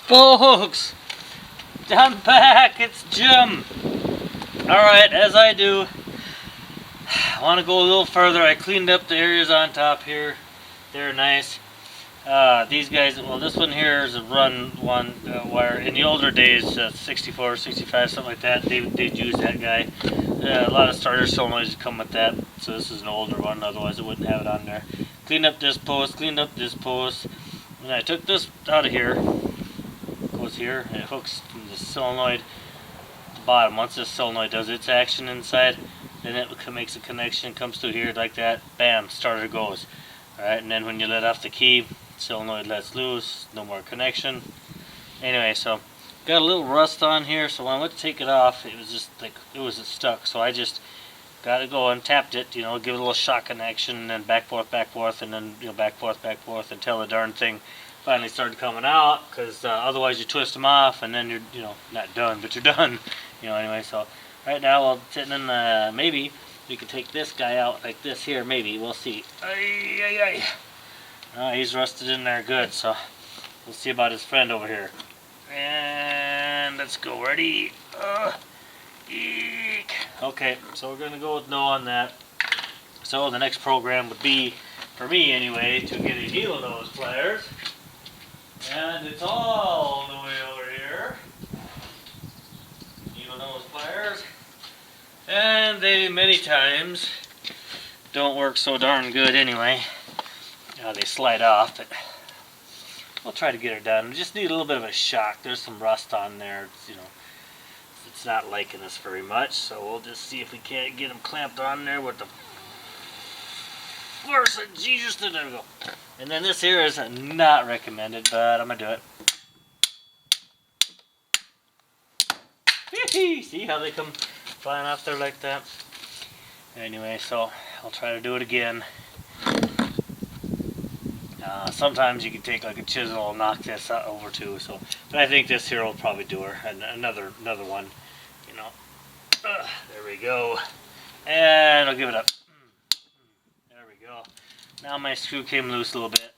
Folks, I'm back. It's Jim. Alright, as I do, I want to go a little further. I cleaned up the areas on top here. They're nice. These guys, well, this one here is a run one wire. In the older days, 64, 65, something like that, they'd use that guy. A lot of starter solenoids come with that, so this is an older one, otherwise it wouldn't have it on there. Cleaned up this post, cleaned up this post, and I took this out of here. Goes here, it hooks from the solenoid at the bottom. Once this solenoid does its action inside, then it makes a connection, comes through here like that, bam, starter goes. Alright, and then when you let off the key, solenoid lets loose, no more connection. Anyway, so got a little rust on here, so when I went to take it off, it was just like, it was stuck, so I just got it going, tapped it, give it a little shock connection, and then back, forth, and then, back, forth, until the darn thing finally started coming out, because otherwise you twist them off, and then you're, not done, but you're done, anyway, so right now, while sitting in maybe we can take this guy out like this here, maybe, we'll see. He's rusted in there good, so we'll see about his friend over here. And let's go, ready? Eek. Okay, so we're going to go with no on that. So the next program would be, for me anyway, to get a needle nose pliers. And it's all the way over here. Needle nose pliers. And they many times don't work so darn good anyway. They slide off, but we'll try to get her done. We just need a little bit of a shock. There's some rust on there, it's not liking us very much, so we'll just see if we can't get them clamped on there with the force of Jesus. There we go. And then this here is not recommended, but I'm gonna do it. See how they come flying off there like that? Anyway, so I'll try to do it again. Sometimes you can take like a chisel and knock this over too. So, but I think this here will probably do her. And another one, there we go. And I'll give it up. There we go. Now my screw came loose a little bit.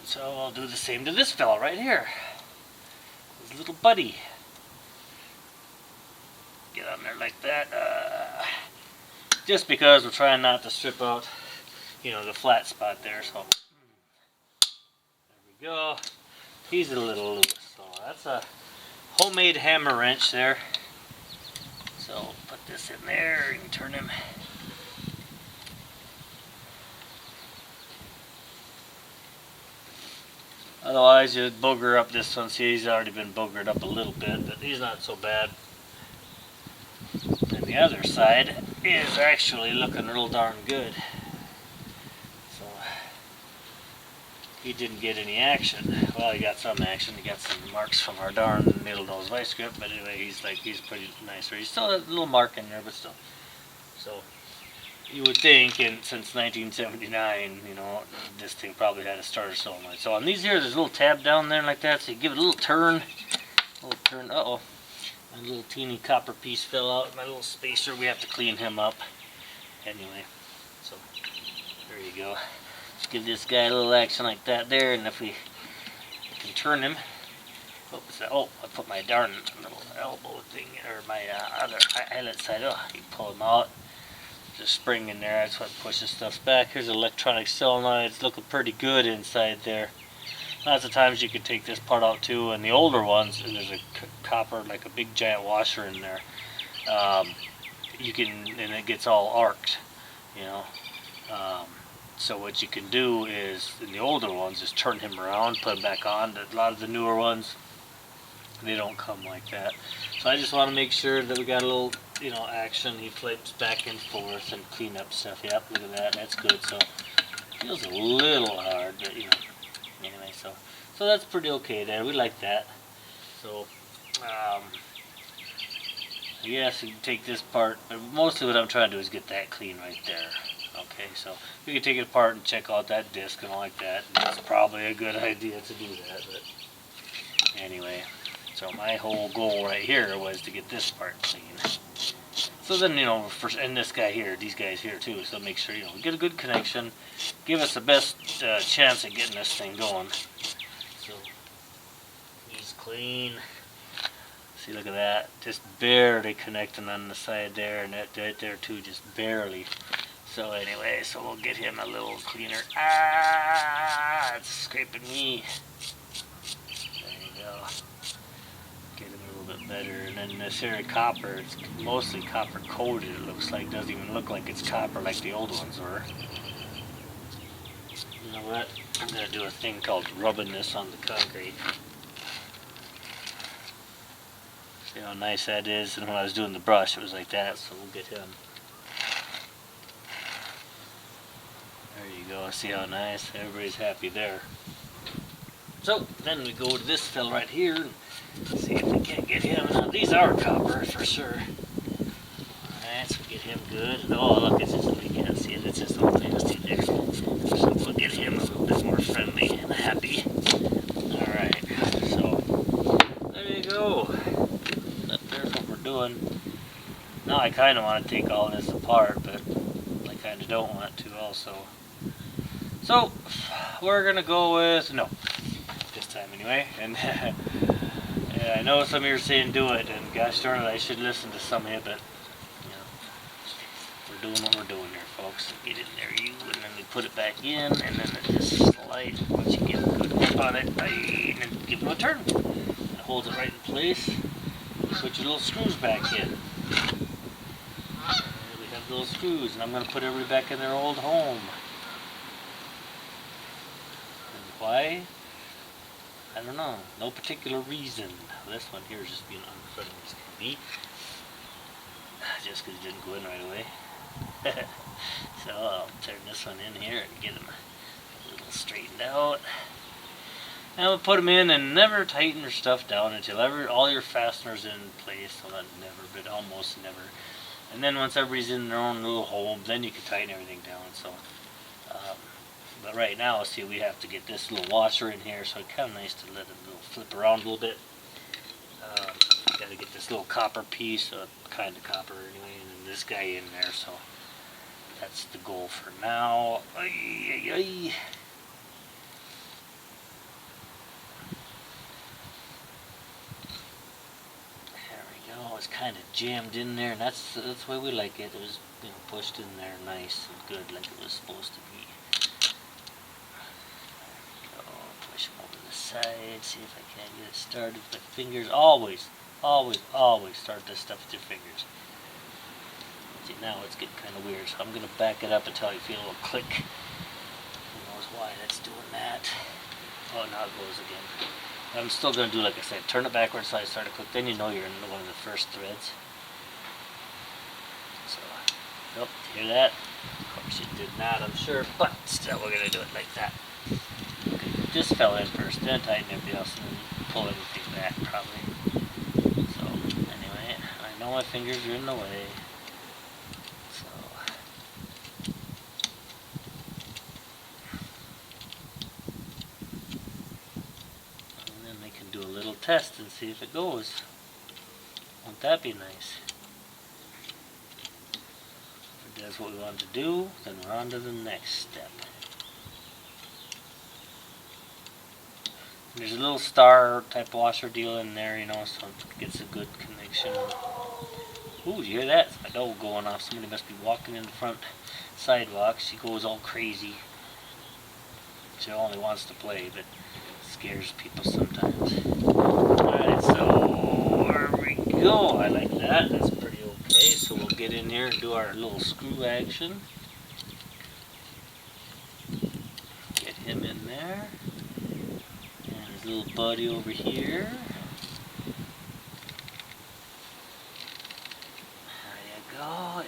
So I'll do the same to this fella right here. His little buddy. Get on there like that. Just because we're trying not to strip out, the flat spot there. So there we go. He's a little loose. So that's a homemade hammer wrench there. So put this in there and turn him. Otherwise, you'd booger up this one. See, he's already been boogered up a little bit, but he's not so bad. And the other side is actually looking real darn good. So he didn't get any action. Well, he got some action. He got some marks from our darn needle nose vice grip, but anyway, he's pretty nice. He's still a little mark in there, but still. So you would think, since 1979, this thing probably had a starter solenoid. So on these here, there's a little tab down there like that, so you give it a little turn. Uh-oh. My little teeny copper piece fell out. My little spacer, we have to clean him up. Anyway, so there you go. Just give this guy a little action like that there, and if we can turn him. Oh, I put my darn little elbow thing, or my other eyelet side. Oh, you pull him out. There's a spring in there, that's what pushes stuff back. Here's an electronic solenoid. It's looking pretty good inside there. Lots of times you can take this part out too, and the older ones, there's a copper, like a big giant washer in there. And it gets all arced, so what you can do is, in the older ones, is turn him around, put him back on. A lot of the newer ones, they don't come like that. So I just want to make sure that we got a little, action. He flips back and forth and clean up stuff. Yep, look at that. That's good. So feels a little hard, but anyway, so that's pretty okay there. We like that. So yes, you can take this part, but mostly what I'm trying to do is get that clean right there. Okay, so we can take it apart and check out that disc and all like that. That's probably a good idea to do that, but anyway. So my whole goal right here was to get this part clean. So then, and this guy here, these guys here too, so make sure, we get a good connection, give us the best chance of getting this thing going. So, he's clean. See, look at that, just barely connecting on the side there, and that right there too, just barely. So anyway, so we'll get him a little cleaner. Ah, it's scraping me. There you go. Get him a little bit better. And then this here copper, it's mostly copper coated, it looks like. Doesn't even look like it's copper like the old ones were. You know what? I'm going to do a thing called rubbing this on the concrete. See how nice that is? And when I was doing the brush, it was like that, so we'll get him. There you go. See how nice? Everybody's happy there. So, then we go to this fella right here and see if we can't get him. Now, these are copper for sure. Alright, so get him good. Oh, look, it's just, you can't see it. It's just all nasty there. So we'll get him a little bit more friendly and happy. Alright, so there you go. There's what we're doing. Now I kind of want to take all this apart, but I kind of don't want to also. So, we're going to go with, no, this time anyway, and yeah, I know some of you are saying do it, and gosh darn it, I should listen to some of you, but, we're doing what we're doing here, folks. Get in there, and then we put it back in, and then it just slides, once you get a good grip on it, and then give it a turn. It holds it right in place, put your little screws back in. And we have those screws, and I'm going to put everybody back in their old home. Why? I don't know. No particular reason. This one here is just being unfriendly as can be. Just because it didn't go in right away. So I'll turn this one in here and get them a little straightened out. And we'll put them in and never tighten your stuff down until all your fasteners in place. Well, not never, but almost never. And then once everybody's in their own little home, then you can tighten everything down. So. But right now, see, we have to get this little washer in here, so it's kind of nice to let it flip around a little bit. Got to get this little copper piece, kind of copper anyway, and then this guy in there, so that's the goal for now. Ay, ay, ay. There we go. It's kind of jammed in there, and that's the way we like it. It was pushed in there nice and good, like it was supposed to be. Push them over the side, see if I can't get it started with my fingers. Always start this stuff with your fingers. See, now it's getting kind of weird, so I'm going to back it up until you feel a little click. Who knows why that's doing that. Oh, now it goes again. I'm still going to do, like I said, turn it backwards so I start to click. Then you know you're in one of the first threads. So, nope, hear that? Of course you did not, I'm sure, but still we're going to do it like that. Just fell in first, then tighten everything else, and then pull everything back probably. So, anyway, I know my fingers are in the way. So, and then we can do a little test and see if it goes. Won't that be nice? If it does what we want to do, then we're on to the next step. There's a little star type washer deal in there, so it gets a good connection. Ooh, you hear that? It's my dog going off. Somebody must be walking in the front sidewalk. She goes all crazy. She only wants to play, but scares people sometimes. Alright, so there we go. I like that. That's pretty okay. So we'll get in here and do our little screw action. Get him in there. Little buddy over here. There you go, and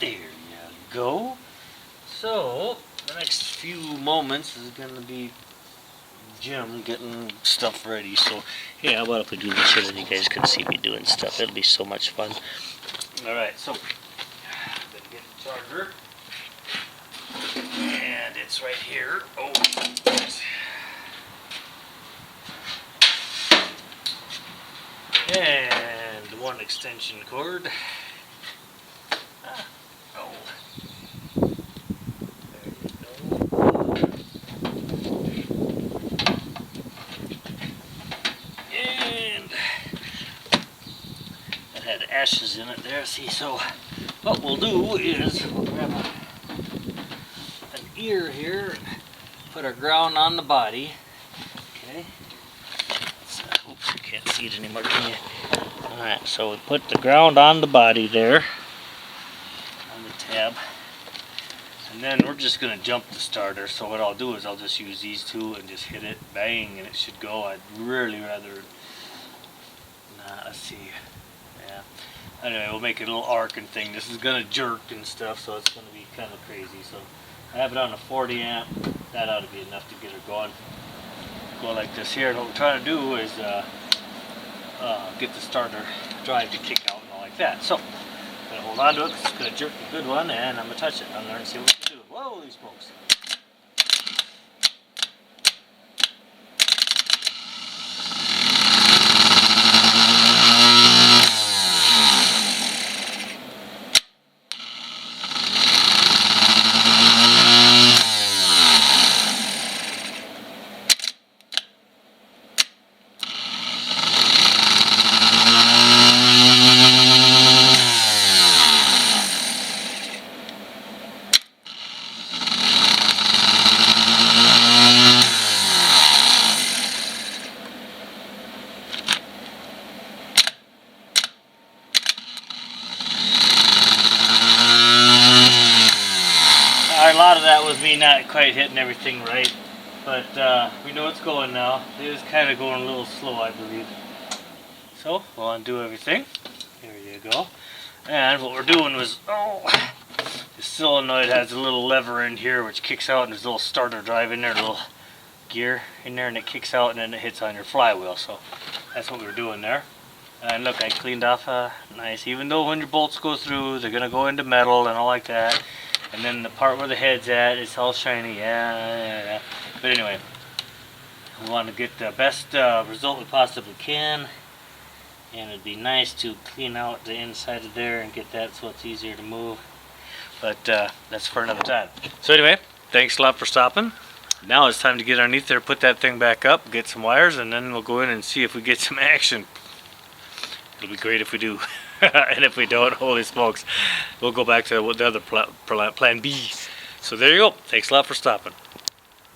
there you go. So, the next few moments is going to be Jim getting stuff ready. So, yeah, how about if we do this here and you guys can see me doing stuff? It'll be so much fun. Alright, so, I'm going to get the charger. And it's right here. Oh, and one extension cord. ashes in it there. See, so what we'll do is we'll grab an ear here, put our ground on the body. Okay. Oops, you can't see it anymore, can you? Alright, so we put the ground on the body there, on the tab. And then we're just going to jump the starter. So what I'll do is I'll just use these two and just hit it, bang, and it should go. I'd really rather, let's see, yeah. Anyway, we'll make it a little arcing thing. This is going to jerk and stuff, so it's going to be kind of crazy. So I have it on a 40 amp. That ought to be enough to get her going. Go like this here. And what we're trying to do is get the starter drive to kick out and all like that. So I'm going to hold on to it because it's going to jerk a good one, and I'm going to touch it. I'm going to see what we can do. Whoa, holy smokes. A lot of that was me not quite hitting everything right, but we know it's going now. It is kind of going a little slow, I believe. So we'll undo everything. There you go. And what we're doing was, the solenoid has a little lever in here which kicks out, and there's a little starter drive in there, a little gear in there, and it kicks out and then it hits on your flywheel. So that's what we were doing there. And look, I cleaned off nice, even though when your bolts go through, they're going to go into metal and all like that. And then the part where the head's at, it's all shiny, yeah. But anyway, we want to get the best result we possibly can. And it'd be nice to clean out the inside of there and get that so it's easier to move. But that's for another time. So anyway, thanks a lot for stopping. Now it's time to get underneath there, put that thing back up, get some wires, and then we'll go in and see if we get some action. It'll be great if we do. And if we don't, holy smokes, we'll go back to the other plan B. So there you go. Thanks a lot for stopping.